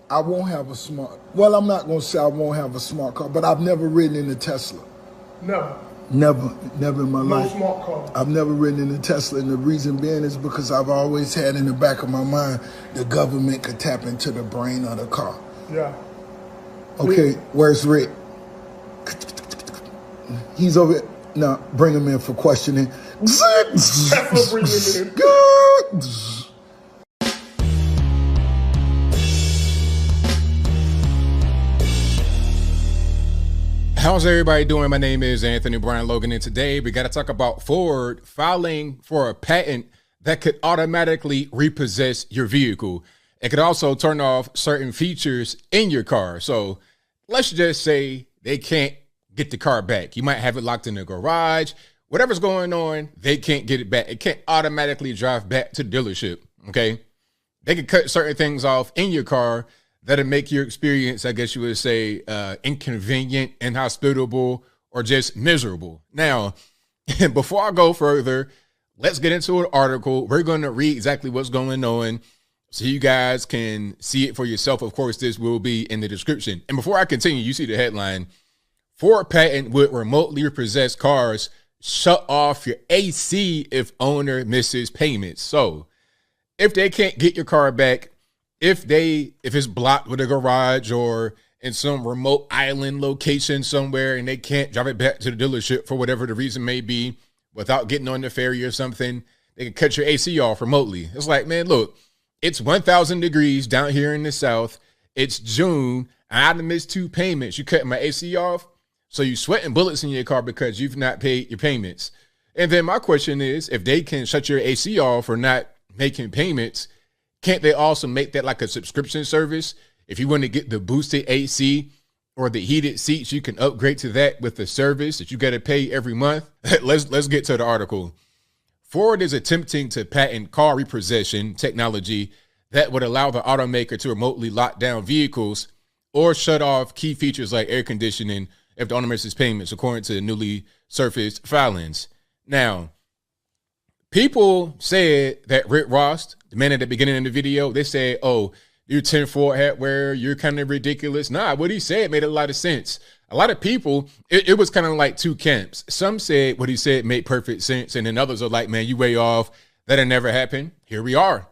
I won't have a smart. Well, I'm not gonna say I won't have a smart car, but I've never ridden in a Tesla. Never. Never in my No life. smart car. I've never ridden in a Tesla, and the reason being is because I've always had in the back of my mind the government could tap into the brain of the car. Yeah. Okay, where's Rick? He's over. No, bring him in for questioning. Tesla bring him in. How's everybody doing? My name is Anthony Brian Logan, and today we got to talk about Ford filing for a patent that could automatically repossess your vehicle. It could also turn off certain features in your car. So let's just say they can't get the car back. You might have it locked in the garage. Whatever's going on, they can't get it back. It can't automatically drive back to the dealership, okay? They could cut certain things off in your car that'll make your experience, I guess you would say, inconvenient, inhospitable, or just miserable. Now, before I go further, let's get into an article. We're going to read exactly what's going on so you guys can see it for yourself. Of course, this will be in the description. And before I continue, you see the headline: Ford patent would remotely repossess cars, shut off your AC if owner misses payments. So if they can't get your car back, if it's blocked with a garage or in some remote island location somewhere and they can't drive it back to the dealership for whatever the reason may be without getting on the ferry or something, they can cut your AC off remotely. It's like, man, look, it's 1,000 degrees down here in the South. It's June. I had to miss 2 payments. You cut my AC off. So you sweating bullets in your car because you've not paid your payments. And then my question is, if they can shut your AC off for not making payments, can't they also make that like a subscription service? If you want to get the boosted AC or the heated seats, you can upgrade to that with the service that you got to pay every month. Let's get to the article. Ford is attempting to patent car repossession technology that would allow the automaker to remotely lock down vehicles or shut off key features like air conditioning if the owner misses payments, according to newly surfaced filings. Now, people said that Rick Ross, the man at the beginning of the video, they said, oh, you're 10-4 hat wearer, you're kind of ridiculous. Nah, what he said made a lot of sense. A lot of people, it was kind of like two camps. Some said what he said made perfect sense, and then others are like, man, you way off. That'll never happen. Here we are.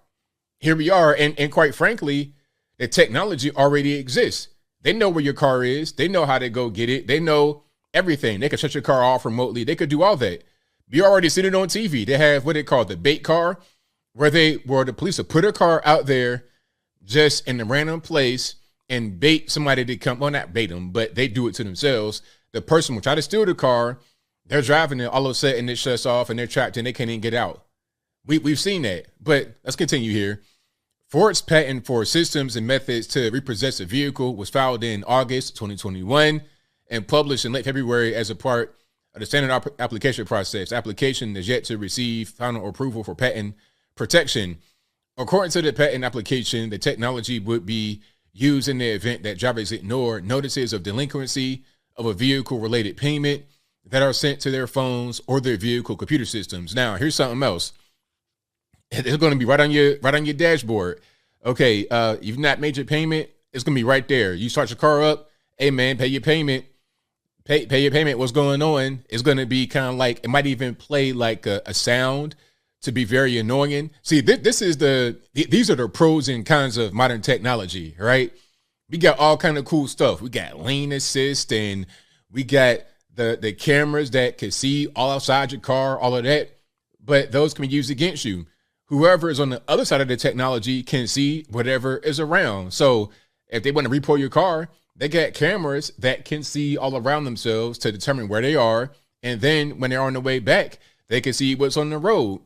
And quite frankly, the technology already exists. They know where your car is. They know how to go get it. They know everything. They can shut your car off remotely. They could do all that. You already seen it on TV. They have what they call the bait car, where the police will put a car out there just in a random place and bait somebody to come. Well, not bait them, but they do it to themselves. The person will try to steal the car. They're driving it. All of a sudden, it shuts off and they're trapped and they can't even get out. We've seen that. But let's continue here. Ford's patent for systems and methods to repossess a vehicle was filed in August 2021 and published in late February as a part of the standard application process. Application is yet to receive final approval for patent protection. According to the patent application, the technology would be used in the event that drivers ignore notices of delinquency of a vehicle-related payment that are sent to their phones or their vehicle computer systems. Now, here's something else. It's going to be right on your dashboard. Okay, you've not made your payment. It's going to be right there. You start your car up. Hey, man, pay your payment. Pay your payment. What's going on? It's going to be kind of like, it might even play like a sound to be very annoying. See, these are the pros and cons of modern technology, right? We got all kind of cool stuff. We got lane assist and we got the cameras that can see all outside your car, all of that. But those can be used against you. Whoever is on the other side of the technology can see whatever is around. So if they want to repo your car, they got cameras that can see all around themselves to determine where they are. And then when they're on the way back, they can see what's on the road.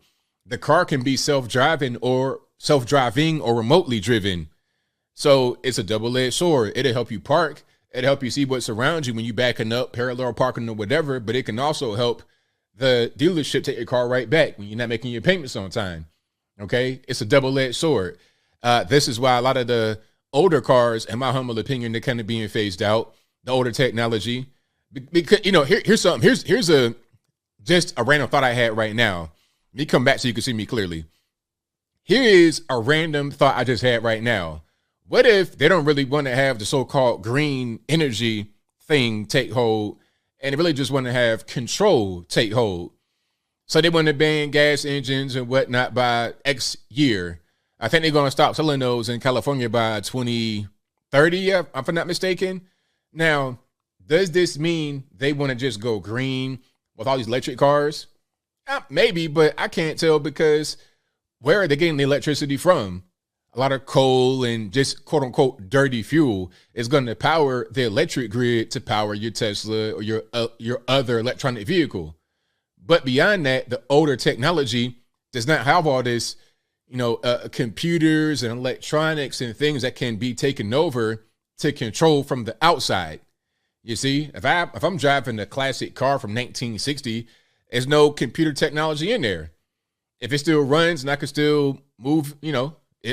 The car can be self-driving or remotely driven. So it's a double-edged sword. It'll help you park. It'll help you see what's around you when you're backing up, parallel parking or whatever. But it can also help the dealership take your car right back when you're not making your payments on time. Okay, it's a double-edged sword. This is why a lot of the older cars, in my humble opinion, they're kind of being phased out. The older technology, because here's something. Here's just a random thought I had right now. Let me come back so you can see me clearly. Here is a random thought I just had right now. What if they don't really want to have the so-called green energy thing take hold, and they really just want to have control take hold? So they want to ban gas engines and whatnot by X year. I think they're going to stop selling those in California by 2030, if I'm not mistaken. Now, does this mean they want to just go green with all these electric cars? Maybe, but I can't tell, because where are they getting the electricity from? A lot of coal and just quote unquote dirty fuel is going to power the electric grid to power your Tesla or your other electronic vehicle. But beyond that, the older technology does not have all this, computers and electronics and things that can be taken over to control from the outside. You see, if I'm driving a classic car from 1960, there's no computer technology in there. If it still runs and I can still move,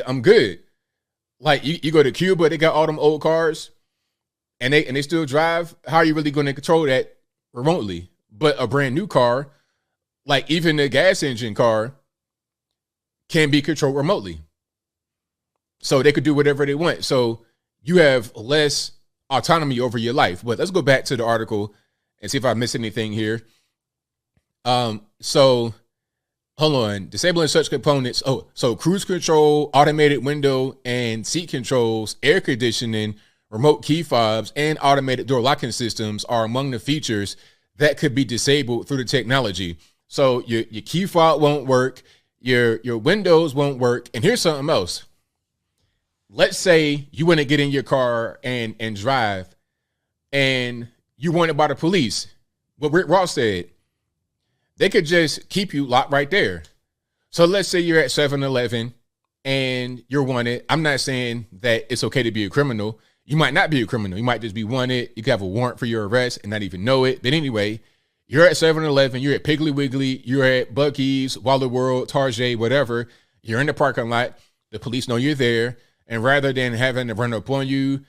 I'm good. Like you go to Cuba, they got all them old cars and they still drive. How are you really going to control that remotely? But a brand new car, like even the gas engine car, can be controlled remotely. So they could do whatever they want. So you have less autonomy over your life. But let's go back to the article and see if I missed anything here. So hold on. Disabling such components. Oh, so cruise control, automated window and seat controls, air conditioning, remote key fobs, and automated door locking systems are among the features that could be disabled through the technology. So your key fob won't work, your windows won't work. And here's something else. Let's say you want to get in your car and drive, and you wanted by the police. What Rick Ross said, they could just keep you locked right there. So let's say you're at 7-Eleven and you're wanted. I'm not saying that it's okay to be a criminal. You might not be a criminal. You might just be wanted. You could have a warrant for your arrest and not even know it. But anyway, you're at 7-Eleven, you're at Piggly Wiggly, you're at Buc-ee's, Wally World, Target, whatever. You're in the parking lot. The police know you're there. And rather than having to run up on you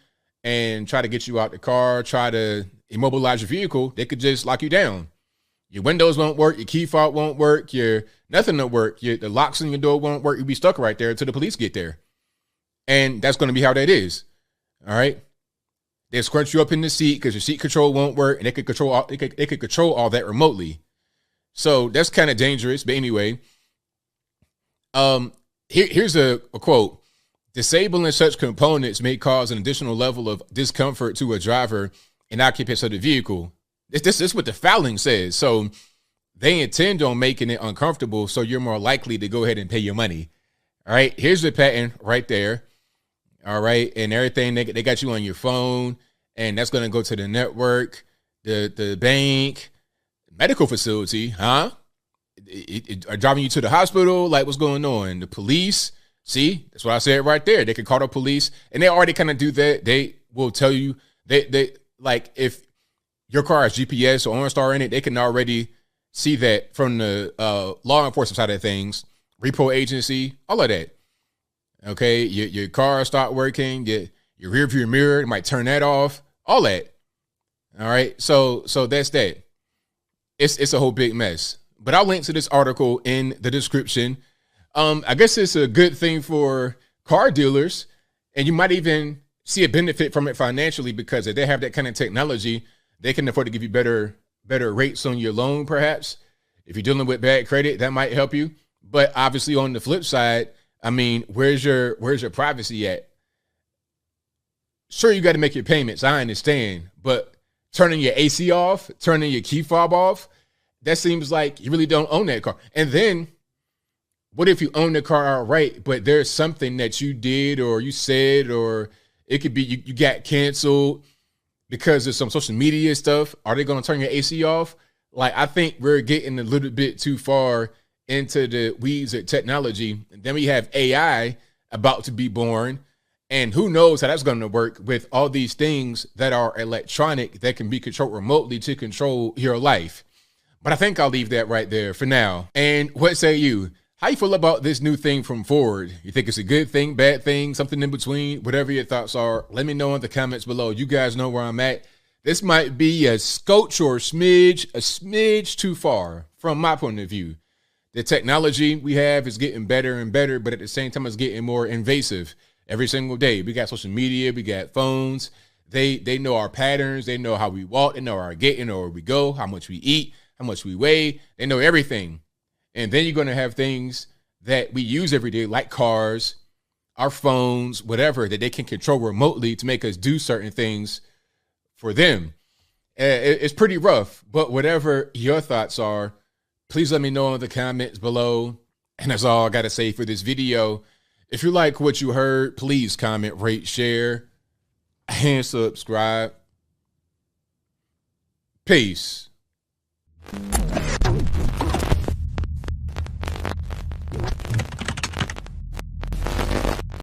and try to get you out the car, try to immobilize your vehicle, they could just lock you down. Your windows won't work. Your key fob won't work. Nothing will work. The locks on your door won't work. You'll be stuck right there until the police get there. And that's going to be how that is. All right. They scrunch you up in the seat because your seat control won't work, and they could control all that remotely. So that's kind of dangerous. But anyway, here's a quote. Disabling such components may cause an additional level of discomfort to a driver and occupants of the vehicle. This is what the filing says. So they intend on making it uncomfortable, so you're more likely to go ahead and pay your money. All right. Here's the patent right there. All right. And everything, they got you on your phone, and that's going to go to the network, the bank, medical facility, huh? Are driving you to the hospital. Like, what's going on? The police. See, that's what I said right there. They can call the police, and they already kind of do that. They will tell you they like if your car has GPS or OnStar in it, they can already see that from the law enforcement side of things, repo agency, all of that. Okay, your car start working, your rear view mirror, it might turn that off, all that. All right, so that's that. It's a whole big mess. But I'll link to this article in the description. I guess it's a good thing for car dealers, and you might even see a benefit from it financially, because if they have that kind of technology, they can afford to give you better rates on your loan, perhaps. If you're dealing with bad credit, that might help you. But obviously on the flip side, I mean, where's your privacy at? Sure, you got to make your payments. I understand. But turning your AC off, turning your key fob off, that seems like you really don't own that car. And then what if you own the car outright, but there's something that you did or you said, or it could be you got canceled because of some social media stuff? Are they going to turn your AC off? Like, I think we're getting a little bit too far into the weeds of technology. And then we have AI about to be born. And who knows how that's going to work with all these things that are electronic that can be controlled remotely to control your life. But I think I'll leave that right there for now. And what say you? How you feel about this new thing from Ford? You think it's a good thing, bad thing, something in between? Whatever your thoughts are, let me know in the comments below. You guys know where I'm at. This might be a scotch or a smidge too far from my point of view. The technology we have is getting better and better, but at the same time, it's getting more invasive. every single day. We got social media, we got phones. They know our patterns. They know how we walk. They know our gait. They know where we go, how much we eat, how much we weigh. They know everything. And then you're going to have things that we use every day, like cars, our phones, whatever, that they can control remotely to make us do certain things for them. It's pretty rough, but whatever your thoughts are, please let me know in the comments below. And that's all I got to say for this video. If you like what you heard, please comment, rate, share, and subscribe. Peace.